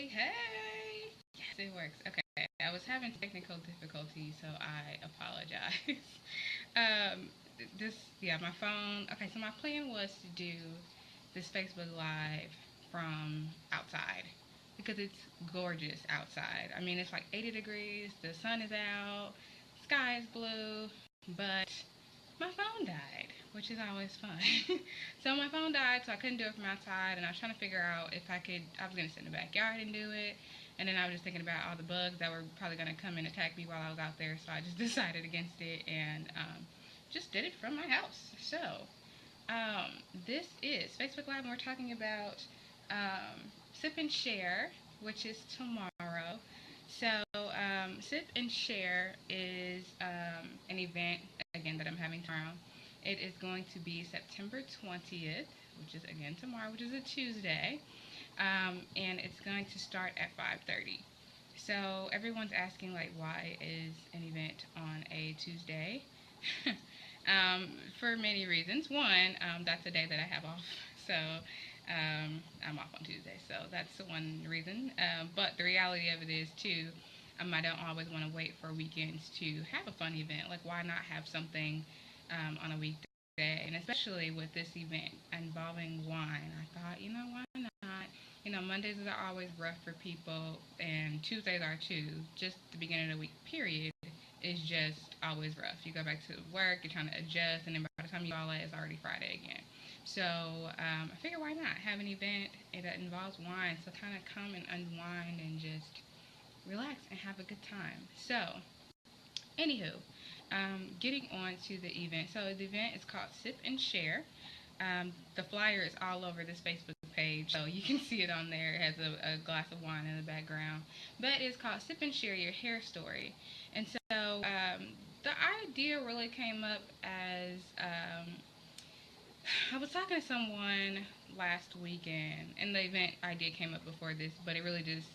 Hey. Yes, it works. Okay. I was having technical difficulties, so I apologize. um, yeah, my phone. Okay, so my plan was to do this Facebook Live from outside because it's gorgeous outside. I mean, it's like 80 degrees, the sun is out, sky is blue, but my phone died, which is always fun. So my phone died, so I couldn't do it from outside, and I was trying to figure out if I could. I was gonna sit in the backyard and do it, and then I was just thinking about all the bugs that were probably gonna come and attack me while I was out there. So I just decided against it and just did it from my house. So this is Facebook Live, and we're talking about Sip and Share, which is tomorrow. So, Sip and Share is an event, again, that I'm having tomorrow. It is going to be September 20th, which is, again, tomorrow, which is a Tuesday. And it's going to start at 5:30. So, everyone's asking, like, why is an event on a Tuesday? For many reasons. One, that's the day that I have off. So I'm off on Tuesday. So that's the one reason. But the reality of it is, too, I don't always want to wait for weekends to have a fun event. Like, why not have something on a weekday? And especially with this event involving wine, I thought, why not? Mondays are always rough for people, and Tuesdays are too. Just the beginning of the week, period, is just always rough. You go back to work, you're trying to adjust, and then by the time you all that, it's already Friday again. So I figure why not have an event that involves wine, so kind of come and unwind and just relax and have a good time. So, anywho, getting on to the event. So the event is called Sip and Share. The flyer is all over this Facebook page, so you can see it on there. It has a glass of wine in the background. But it's called Sip and Share Your Hair Story. And so the idea really came up as I was talking to someone last weekend, and the event idea came up before this, but it really just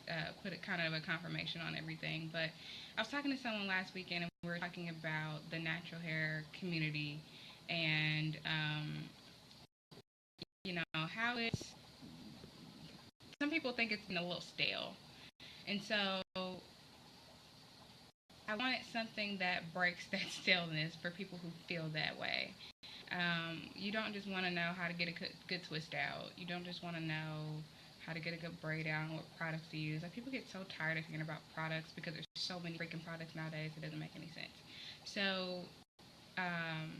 put a kind of a confirmation on everything. But I was talking to someone last weekend, and we were talking about the natural hair community and how it's some people think it's been a little stale, and so I wanted something that breaks that staleness for people who feel that way. You don't just want to know how to get a good twist out. You don't just want to know how to get a good braid out and what products to use. Like, people get so tired of hearing about products because there's so many freaking products nowadays. It doesn't make any sense. So um,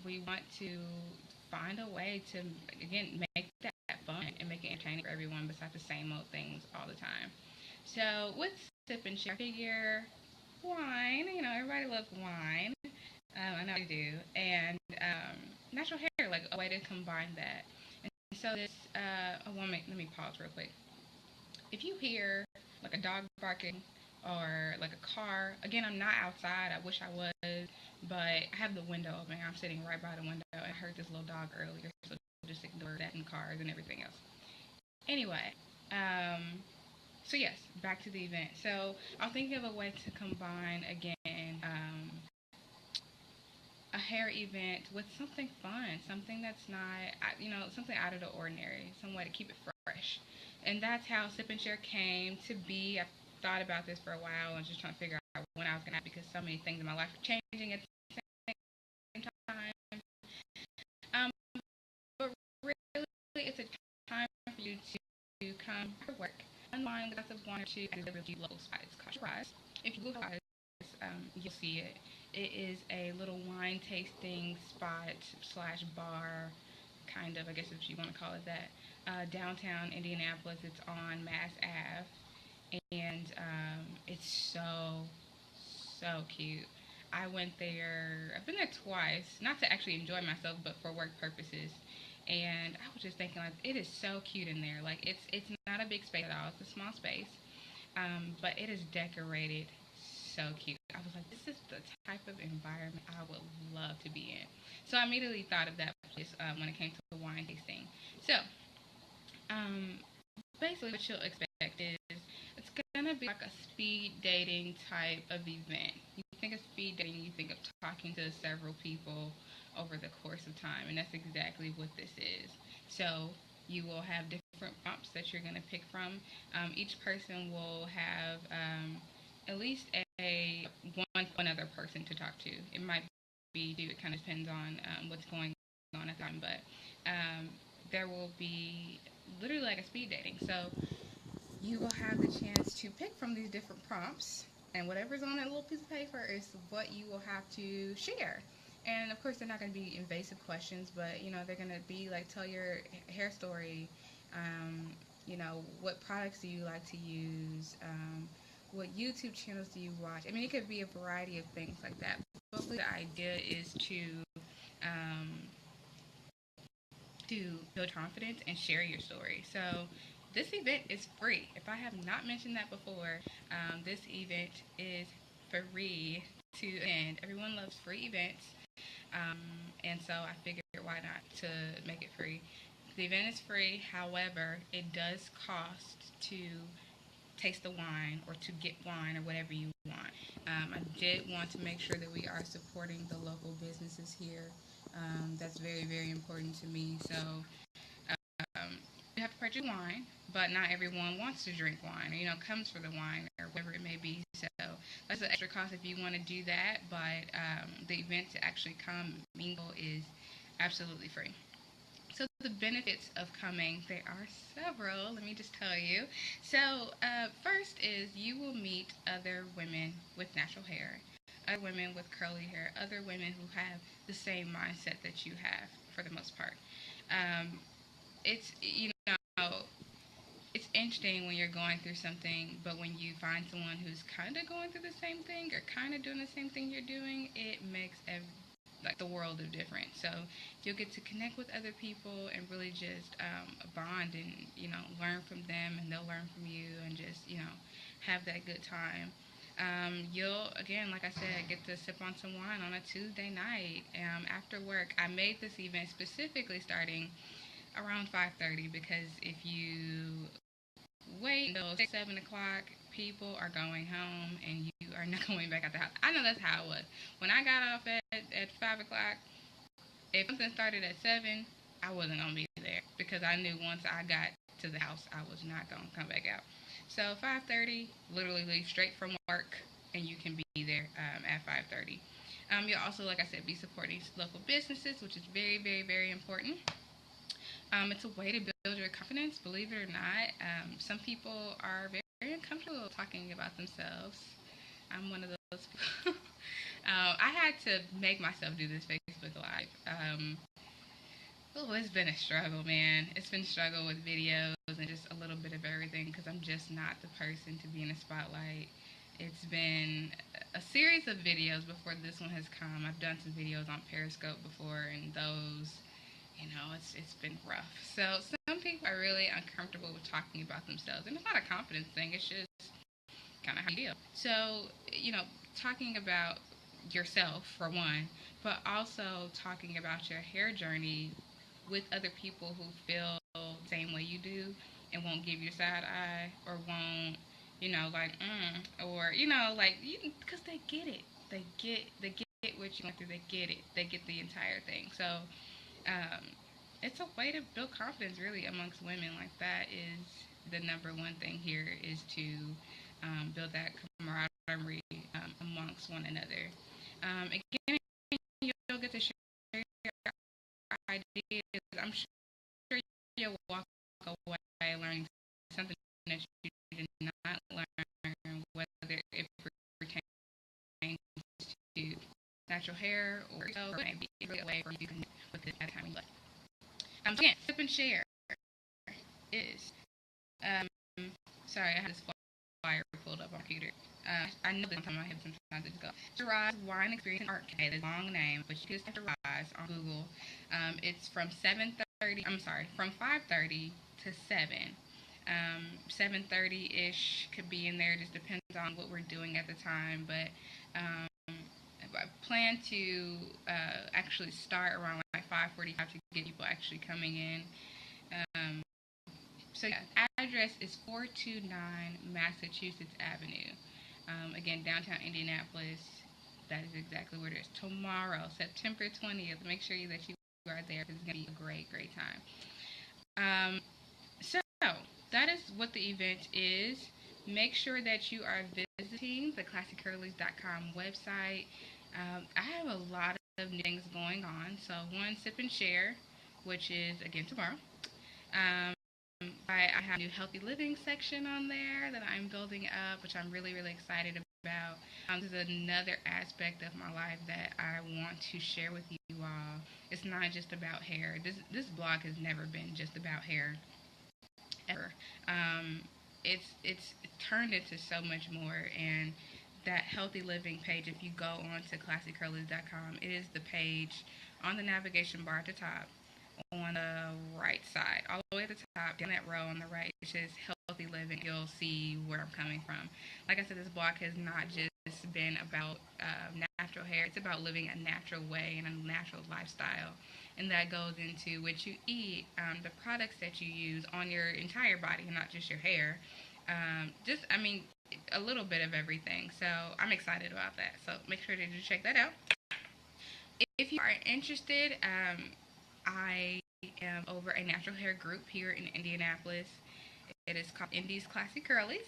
we want to find a way to, again, make that fun and make it entertaining for everyone besides the same old things all the time. So with Sip and Share, I figure wine. Everybody loves wine. I know I do. And natural hair, like a way to combine that. And so this, a woman, let me pause real quick. If you hear like a dog barking or like a car, again, I'm not outside. I wish I was, but I have the window open. I'm sitting right by the window, and I heard this little dog earlier, so just ignore that and cars and everything else. Anyway, so yes, back to the event. So I was thinking of a way to combine again a hair event with something fun, something that's not, something out of the ordinary, some way to keep it fresh. And that's how Sip and Share came to be. I thought about this for a while and just trying to figure out when I was going to, because so many things in my life are changing at the same time. Um, but really, it's a time for you to come to work, unwind with a glass of wine or two at a really local spot. It's called Rise. If you Google Rise, you'll see it. It is a little wine tasting spot slash bar, kind of, I guess if you want to call it that. Downtown Indianapolis. It's on Mass Ave, and it's so cute. I went there. I've been there twice, not to actually enjoy myself, but for work purposes. And I was just thinking, like, it is so cute in there. Like, it's not a big space at all. It's a small space, but it is decorated so cute. I was like, this is the type of environment I would love to be in. So I immediately thought of that place when it came to the wine tasting. So um, basically, what you'll expect is it's gonna be like a speed dating type of event. You think of speed dating, you think of talking to several people over the course of time, and that's exactly what this is. So you will have different prompts that you're going to pick from. Each person will have at least a one other person to talk to. It might be two. It kind of depends on what's going on at the time, but there will be literally like a speed dating. So you will have the chance to pick from these different prompts, and whatever's on that little piece of paper is what you will have to share. And of course, they're not going to be invasive questions, but they're going to be like, tell your hair story. Um, what products do you like to use? What YouTube channels do you watch? I mean, it could be a variety of things like that. Mostly, the idea is um, to build confidence and share your story. So this event is free. If I have not mentioned that before, this event is free to attend. Everyone loves free events, um, and so I figured why not to make it free. The event is free. However, it does cost to taste the wine or to get wine or whatever you want. I did want to make sure that we are supporting the local businesses here. That's very, very important to me. So you have to purchase wine, but not everyone wants to drink wine or, comes for the wine or whatever it may be. So that's an extra cost if you want to do that. But the event to actually come mingle is absolutely free. So the benefits of coming, there are several. Let me just tell you. So first is you will meet other women with natural hair, other women with curly hair, other women who have the same mindset that you have for the most part. Um, it's it's interesting when you're going through something, but when you find someone who's kind of going through the same thing or kind of doing the same thing you're doing, it makes like the world of difference. So you'll get to connect with other people and really just bond and learn from them, and they'll learn from you, and just have that good time. You'll again, like I said, get to sip on some wine on a Tuesday night after work. I made this event specifically starting around 5:30 because if you wait until 6, 7 o'clock, people are going home and you are not going back out the house. I know that's how it was. When I got off at 5 o'clock, if something started at 7, I wasn't gonna be there because I knew once I got to the house, I was not gonna come back out. So 5:30, literally leave straight from work, and you can be there at 5:30. You'll also, like I said, be supporting local businesses, which is very, very, very important. It's a way to build your confidence, believe it or not. Some people are very, very uncomfortable talking about themselves. I'm one of those people. I had to make myself do this Facebook Live. It's been a struggle, man. It's been a struggle with videos and just a little bit of everything because I'm just not the person to be in the spotlight. It's been a series of videos before this one has come. I've done some videos on Periscope before, and those it's been rough. So some people are really uncomfortable with talking about themselves, and it's not a confidence thing. It's just kind of how you deal. So talking about yourself for one, but also talking about your hair journey with other people who feel the same way you do and won't give you side eye or won't or like because they get it. They get what you went through. They get it. They get the entire thing. So um, it's a way to build confidence really amongst women. Like that is the number one thing here is to build that camaraderie amongst one another. Again, you'll get to share your ideas. I'm sure you'll walk away learning something that you did not learn, whether it pertains to natural hair or maybe really a way for you to connect with it at a time you left. Again, sip and share is. Um, sorry, I had this flyer pulled up on my computer. I know this on my head sometimes it's go. Shiraz Wine Experience and Art Cafe. It's a long name, but you can just Shiraz on Google. It's from 7:30. I'm sorry, from 5:30 to 7. 7:30 ish could be in there. Just depends on what we're doing at the time, but. I plan to actually start around like 5:45 to get people actually coming in. Um, so yeah, address is 429 Massachusetts Avenue. Again, downtown Indianapolis. That is exactly where it is. Tomorrow, September 20th. Make sure that you are there because it's gonna be a great, great time. Um, so that is what the event is. Make sure that you are visiting the ClassyCurlies.com website. I have a lot of new things going on. So, one, Sip and Share, which is again tomorrow. Um, I have a new healthy living section on there that I'm building up, which I'm really, really excited about. This is another aspect of my life that I want to share with you all. It's not just about hair. This blog has never been just about hair, ever. Um, it's turned into so much more, and that healthy living page, if you go on to classycurlies.com, it is the page on the navigation bar at the top on the right side, all the way at the top, down that row on the right, it says healthy living. You'll see where I'm coming from. Like I said, this blog has not just been about natural hair. It's about living a natural way and a natural lifestyle. And that goes into what you eat, the products that you use on your entire body, and not just your hair. I mean, a little bit of everything. So I'm excited about that. So make sure that you check that out. If you are interested, I am over a natural hair group here in Indianapolis. It is called Indies Classy Curlies.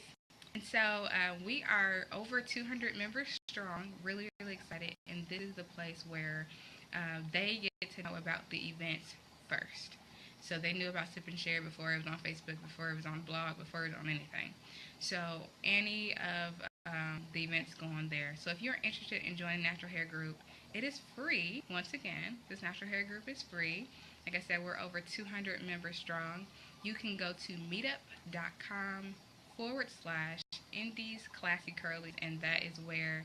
And so we are over 200 members strong, really, really excited. And this is the place where they get to know about the events first. So they knew about Sip and Share before it was on Facebook, before it was on blog, before it was on anything. So any of the events go on there. So if you're interested in joining Natural Hair Group, it is free. Once again, this Natural Hair Group is free. Like I said, we're over 200 members strong. You can go to meetup.com/Indies Classy Curlies, and that is where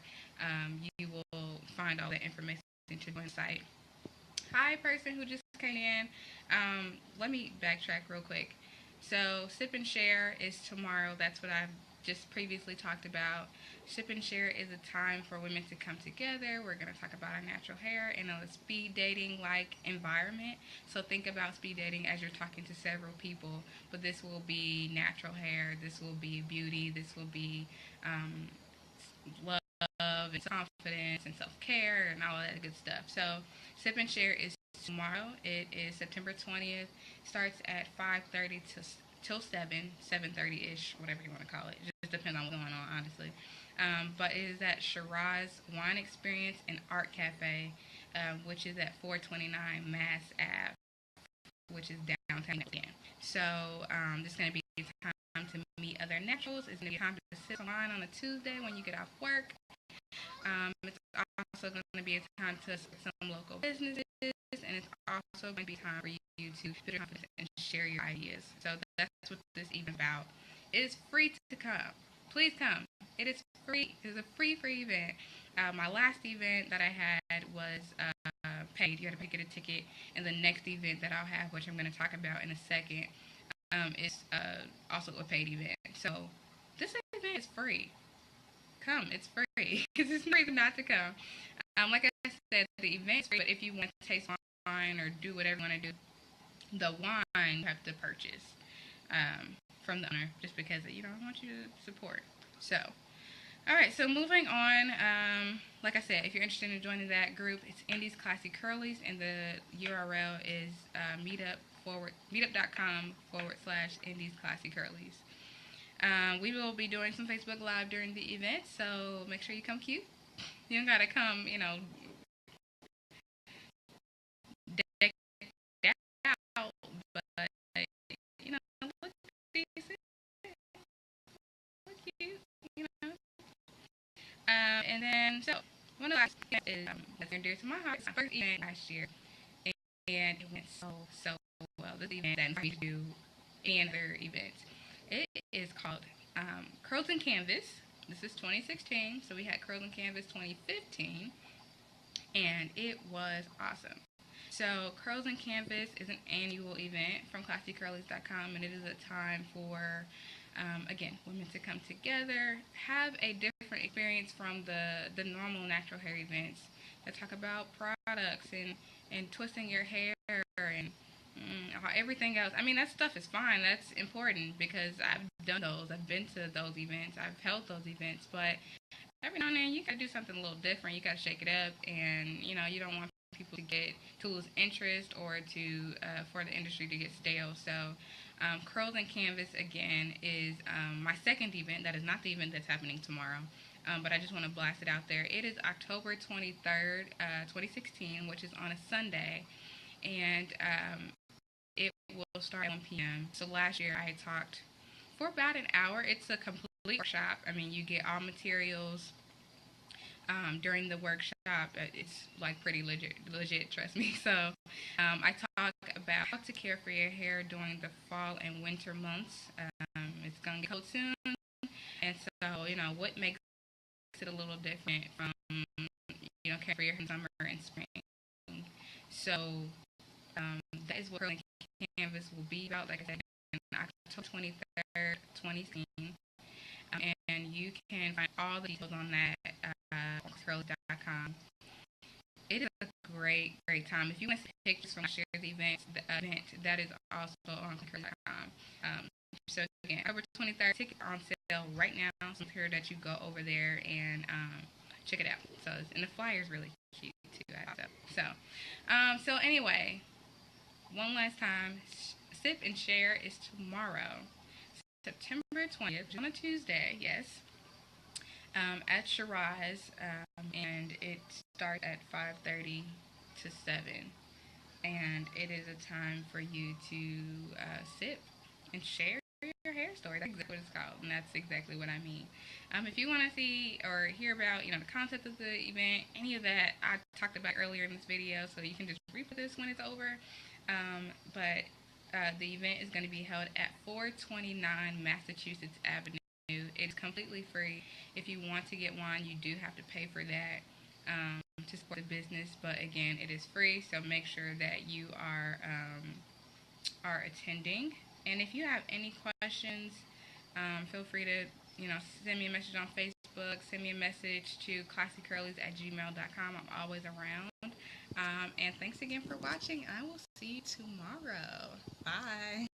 you will find all the information to join the site. Hi, person who just came in. Let me backtrack real quick. So, Sip and Share is tomorrow. That's what I've just previously talked about. Sip and Share is a time for women to come together. We're going to talk about our natural hair in a speed dating like environment. So, think about speed dating as you're talking to several people, but this will be natural hair, this will be beauty, this will be um, love and confidence and self care and all that good stuff. So, Sip and Share is tomorrow. It is September 20th. Starts at 5:30 till 7:30 ish, whatever you want to call it. It just depends on what's going on, honestly. But it is at Shiraz Wine Experience and Art Cafe, which is at 429 Mass Ave, which is downtown again. So this is going to be time to meet other naturals. It's going to be time to sit online on a Tuesday when you get off work. It's also going to be a time to support some local businesses, and it's also going to be time for you to build your confidence and share your ideas. So that's what this event is about. It is free to come. Please come. It is free. It is a free event. My last event that I had was paid. You had to get a ticket. And the next event that I'll have, which I'm going to talk about in a second, is also a paid event. So this event is free. Come. It's free. It's free not to come. Like I said, the event is free, but if you want to taste wine or do whatever you want to do, the wine you have to purchase from the owner, just because I want you to support. So, all right. So moving on. Like I said, if you're interested in joining that group, it's Indies Classy Curlies, and the URL is meetup.com/Indies Classy Curlies. We will be doing some Facebook Live during the event, so make sure you come cute. You don't gotta come, decked out, but look decent, look cute, you know. And then one of the last things is that's near and dear to my heart. It's my first event last year, and it went so well. This event that inspired me to do any other event. It is called Curls and Canvas. This is 2016, so we had Curls and Canvas 2015, and it was awesome. So Curls and Canvas is an annual event from classycurlies.com, and it is a time for, again, women to come together, have a different experience from the normal natural hair events that talk about products and twisting your hair and everything else. I mean, that stuff is fine. That's important because I've done those. I've been to those events. I've held those events. But every now and then, you got to do something a little different. You got to shake it up. And, you don't want people to lose interest or to for the industry to get stale. So, Curls and Canvas again is my second event. That is not the event that's happening tomorrow. But I just want to blast it out there. It is October 23rd, 2016, which is on a Sunday, and it will start at 1 p.m. So last year I talked for about an hour. It's a complete workshop. I mean, you get all materials during the workshop. It's like pretty legit, trust me. So I talk about how to care for your hair during the fall and winter months. It's gonna get cold soon, and so what makes it a little different from care for your hair in summer and spring. So that is what Curling Canvas will be about. Like I said, on October 23rd, 2016. And you can find all the details on that on curls.com. It is a great, great time. If you want to see pictures from last year's event, that is also on curls.com. So again, October 23rd, ticket on sale right now. So I'm sure that you go over there and check it out. And the flyer is really cute too. So anyway, one last time, Sip and Share is tomorrow, September 20th, on a Tuesday, yes, at Shiraz, and it starts at 5:30 to 7, and it is a time for you to sip and share your hair story. That's exactly what it's called, and that's exactly what I mean. If you want to see or hear about, the concept of the event, any of that, I talked about earlier in this video, so you can just replay this when it's over. But the event is going to be held at 429 Massachusetts Avenue. It's completely free. If you want to get one, you do have to pay for that to support the business. But again, it is free, so make sure that you are attending. And if you have any questions, feel free to send me a message on Facebook. Send me a message to classycurlies@gmail.com. I'm always around. And thanks again for watching. I will see you tomorrow. Bye.